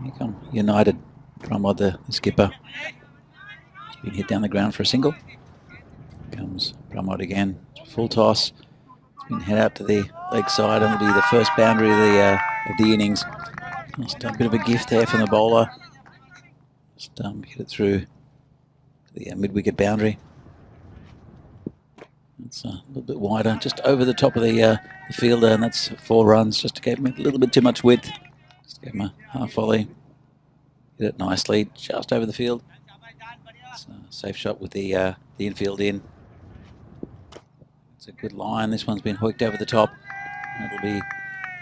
Here come United. Pramod, the skipper. He's been hit down the ground for a single. Comes Pramod again. Full toss. It's been head out to the leg side, and it'll be the first boundary of the innings. Just a bit of a gift there from the bowler. Just hit it through the mid-wicket boundary. It's a little bit wider, just over the top of the fielder, and that's 4 runs. Just gave him a little bit too much width. Just gave him a half volley. Hit it nicely, just over the field. It's a safe shot with the infield in. It's a good line. This one's been hooked over the top. It'll be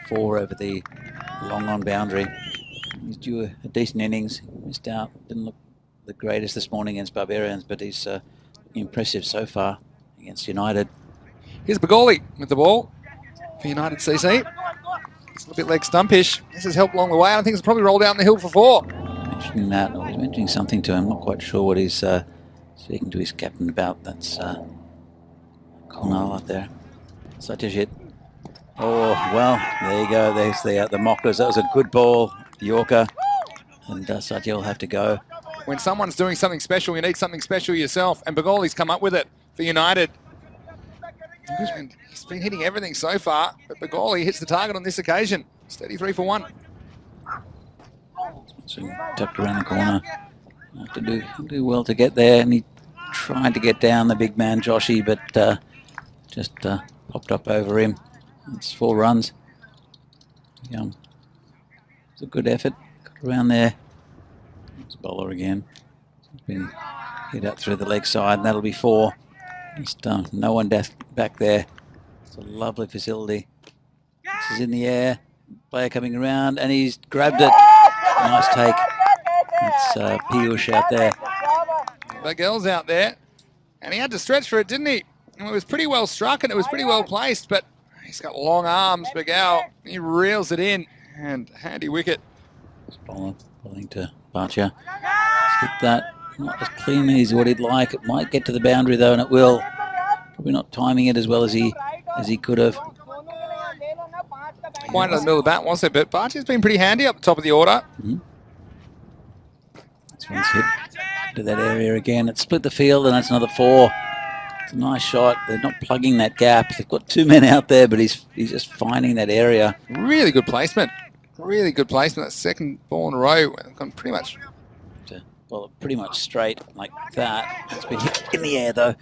4 over the long on boundary. He's due a decent innings. Missed out. Didn't look the greatest this morning against Barbarians, but he's impressive so far against United. Here's Begoli with the ball for United CC. It's a little bit leg stumpish. This has helped along the way. I think it's probably rolled down the hill for 4. Mentioning that, or he's mentioning something to him. Not quite sure what he's speaking to his captain about. That's Cornell out there. Such a shit. Oh, well, there you go. There's the mockers. That was a good ball, Yorker. And Satya will have to go. When someone's doing something special, you need something special yourself. And Begoli's come up with it for United. He's been hitting everything so far, but Begoli hits the target on this occasion. Steady 3 for 1. So tucked around the corner. Have to do well to get there. And he tried to get down the big man, Joshi, but just popped up over him. It's 4 runs. It's a good effort. Got around there. It's bowler again. It's been hit out through the leg side, and that'll be 4. Just no one back there. It's a lovely facility. This is in the air. Player coming around, and he's grabbed it. Nice take. That's Piyush out there. Bagel's out there, and he had to stretch for it, didn't he? And it was pretty well struck, and it was pretty well placed, but he's got long arms, Bagel. He reels it in, and handy wicket. Bowling to Bhatia. Hit that. Not as cleanly as what he'd like. It might get to the boundary though, and it will. Probably not timing it as well as he could have. Quite in the middle of the bat, was it? But Bhatia's been pretty handy up the top of the order. This one's hit to that area again. It split the field, and that's another 4. It's a nice shot. They're not plugging that gap. They've got 2 men out there, but he's just finding that area. Really good placement. Really good placement. That second ball in a row. Gone pretty much. Well, pretty much straight like that. It's been hit in the air though.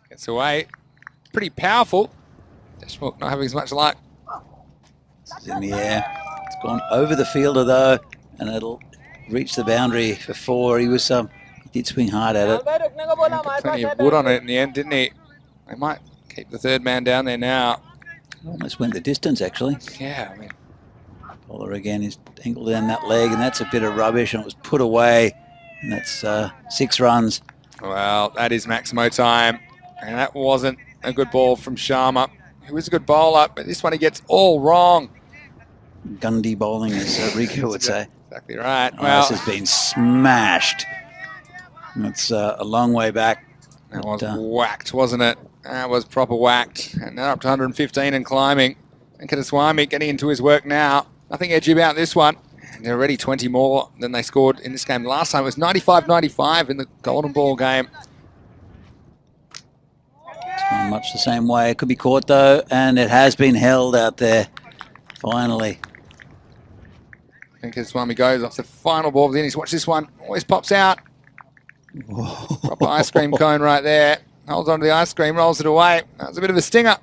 Gets away. Pretty powerful. Deshmukh not having as much luck. This is in the air. It's gone over the fielder though, and it'll reach the boundary for 4. He did swing hard at it. Put plenty of wood on it in the end, didn't he? They might keep the 3rd man down there now. Almost went the distance actually. Yeah, I mean. Bowler again is angled down that leg, and that's a bit of rubbish, and it was put away, and that's 6 runs. Well, that is Maximo time, and that wasn't a good ball from Sharma. He was a good bowler, but this one he gets all wrong. Gundy bowling, as Rico would say. Exactly right. Oh, well, this has been smashed. That's a long way back. That was whacked, wasn't it? That was proper whacked. And now up to 115 and climbing. And Venkateswamy getting into his work now. Nothing edgy about this one. And they're already 20 more than they scored in this game. Last time it was 95-95 in the Golden Ball game. It's gone much the same way. It could be caught though, and it has been held out there. Finally. Venkateswamy goes off the final ball of the innings. Watch this one. Always pops out. Whoa. Proper ice cream cone right there. Holds onto the ice cream, rolls it away. That was a bit of a stinger.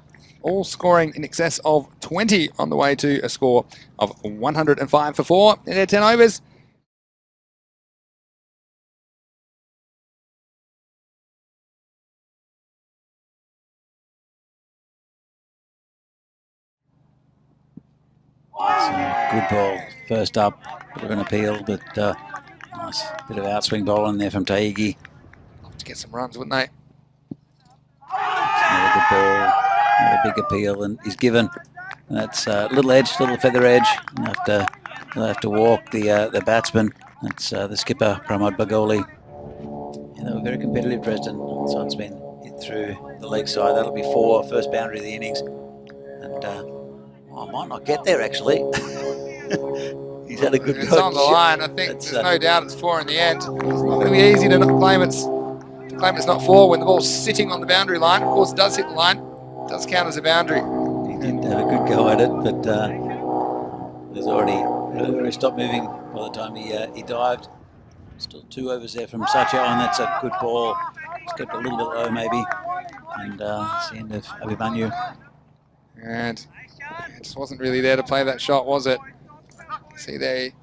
All scoring in excess of 20 on the way to a score of 105 for 4 in their 10 overs. Good ball. First up, bit of an appeal, but nice bit of outswing ball in there from Taigi. To get some runs, wouldn't they? Another good ball. Another big appeal, and he's given. That's a little edge, little feather edge. He'll have to walk the batsman. That's the skipper, Pramod Begoli. Yeah, they were very competitive, Dresden. So it's been hit through the leg side. That'll be 4, first boundary of the innings. And I might not get there actually. He's had a good It's go. on the line. I think there's no doubt it's 4 in the end. It's not going to be easy to claim it's not 4 when the ball's sitting on the boundary line. Of course, it does hit the line. It does count as a boundary. He did have a good go at it, but there's already stopped moving by the time he dived. Still 2 overs there from Sacho, and that's a good ball. It's kept a little bit low maybe, and it's the end of Abimanyu. And it just wasn't really there to play that shot, was it? See, they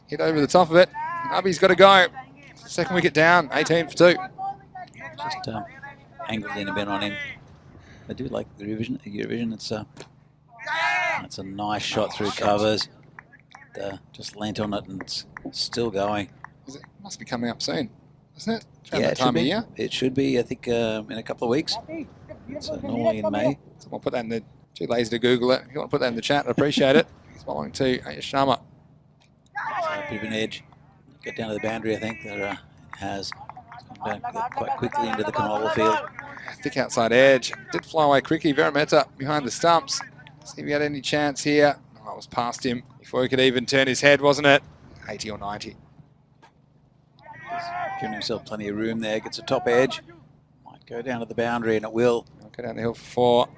hit over the top of it. Abi's got to go. Second wicket down, 18 for 2. Just angled in a bit on him. I do like the Eurovision. It's a nice shot through covers. Just leant on it and it's still going. It must be coming up soon, isn't it? Yeah, that time of year. It should be. I think in a couple of weeks. It's normally in May. Someone put that in the. Too lazy to Google it. If you want to put that in the chat, I appreciate it. He's following to Ayush Sharma. A bit of an edge. Get down to the boundary. I think that has gone down quite quickly into the Canola field. Thick outside edge. Did fly away quickly. Verameta behind the stumps. See if he had any chance here. Oh, it was past him before he could even turn his head, wasn't it? 80 or 90. He's giving himself plenty of room there. Gets a top edge. Might go down to the boundary, and it will. Go down the hill for 4.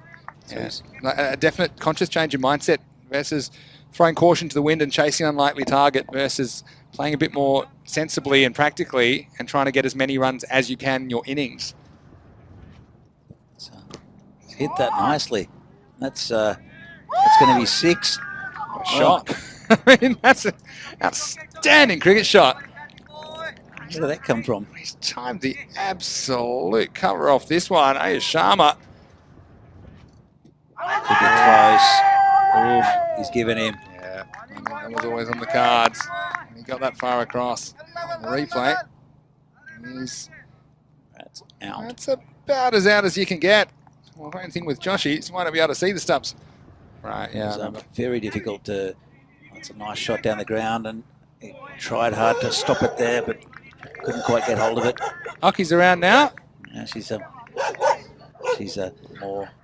Yeah. A definite conscious change in mindset versus throwing caution to the wind and chasing an unlikely target versus playing a bit more sensibly and practically and trying to get as many runs as you can in your innings. So, hit that nicely. That's going to be 6. What a shot. I mean, that's an outstanding cricket shot. Where did that come from? He's timed the absolute cover off this one. Ayush Sharma. Could be close. Oh, he's given him. Yeah, that was always on the cards. And he got that far across. On the replay. That's out. That's about as out as you can get. Well, the main thing with Joshy is you might not be able to see the stumps. Right, yeah. It's very difficult to... It's a nice shot down the ground, and he tried hard to stop it there, but couldn't quite get hold of it. Aki's around now. Yeah, she's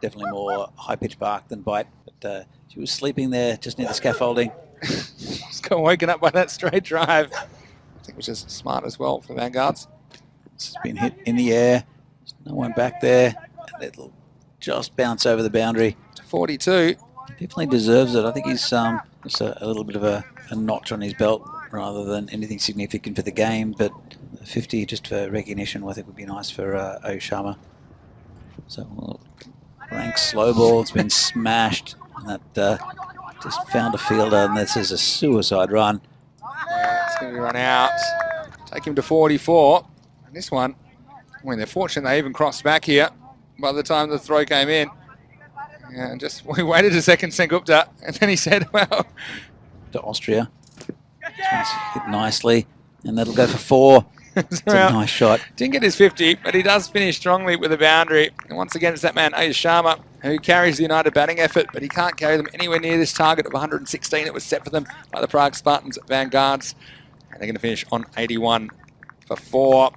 definitely more high-pitched bark than bite, but she was sleeping there just near the scaffolding. Just got woken up by that straight drive. I think which is smart as well for Vanguards. It's been hit in the air. There's no one back there. And it'll just bounce over the boundary. To 42. Definitely deserves it. I think he's just a little bit of a notch on his belt rather than anything significant for the game, but 50 just for recognition I think would be nice for Ayush Sharma. So rank slow ball, it's been smashed, and that just found a fielder, and this is a suicide run. Yeah, it's going to be run out. Take him to 44. And this one, I mean, they're fortunate they even crossed back here by the time the throw came in. Yeah, and just we waited a second, Sengupta, and then he said, well... To Austria. This one's hit nicely, and that'll go for 4. It's a nice shot. Didn't get his 50, but he does finish strongly with a boundary. And once again, it's that man, Ayush Sharma, who carries the United batting effort, but he can't carry them anywhere near this target of 116 that was set for them by the Prague Spartans at Vanguards. And they're going to finish on 81 for 4.